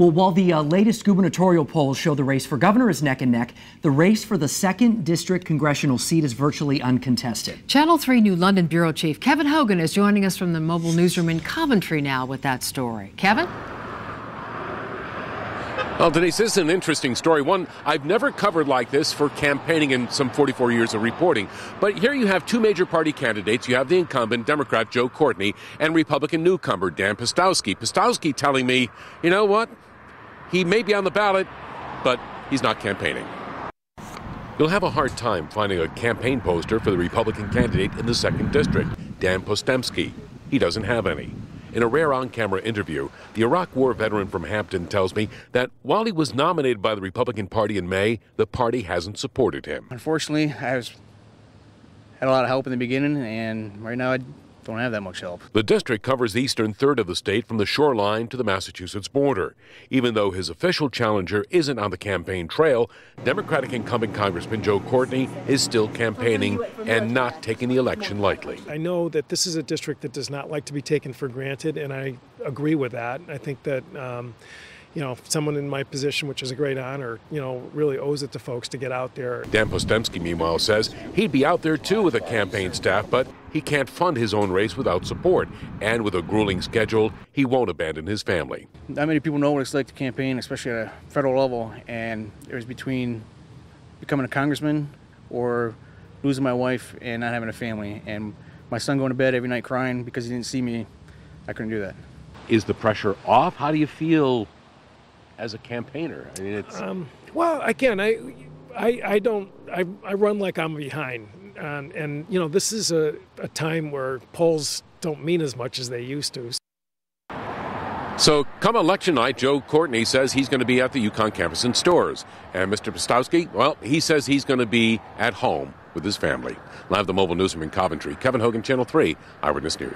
Well, while the latest gubernatorial polls show the race for governor is neck and neck, the race for the 2nd District congressional seat is virtually uncontested. Channel 3 New London Bureau Chief Kevin Hogan is joining us from the mobile newsroom in Coventry now with that story. Kevin? Well, Denise, this is an interesting story, one I've never covered like this for campaigning in some 44 years of reporting. But here you have two major party candidates. You have the incumbent Democrat Joe Courtney and Republican newcomer Dan Postowski. Postowski telling me, you know what, he may be on the ballot, but he's not campaigning. You'll have a hard time finding a campaign poster for the Republican candidate in the 2nd District, Dan Postowski. He doesn't have any. In a rare on-camera interview, the Iraq War veteran from Hampton tells me that while he was nominated by the Republican Party in May, the party hasn't supported him. Unfortunately, had a lot of help in the beginning, and right now I don't have that much help. The district covers the eastern third of the state from the shoreline to the Massachusetts border. Even though his official challenger isn't on the campaign trail, Democratic incumbent Congressman Joe Courtney is still campaigning and not taking the election lightly. I know that this is a district that does not like to be taken for granted, and I agree with that. I think that someone in my position, which is a great honor, really owes it to folks to get out there. Dan Postowski, meanwhile, says he'd be out there too with a campaign staff, but he can't fund his own race without support. And with a grueling schedule, he won't abandon his family. Not many people know what it's like to campaign, especially at a federal level, and it was between becoming a congressman or losing my wife and not having a family. And my son going to bed every night crying because he didn't see me, I couldn't do that. Is the pressure off? How do you feel as a campaigner? I mean, it's well, again, I run like I'm behind, and this is a time where polls don't mean as much as they used to. So come election night, Joe Courtney says he's going to be at the UConn campus in stores, and Mr. Postowski, well, he says he's going to be at home with his family. Live the mobile newsroom in Coventry, Kevin Hogan, Channel 3 Eyewitness News.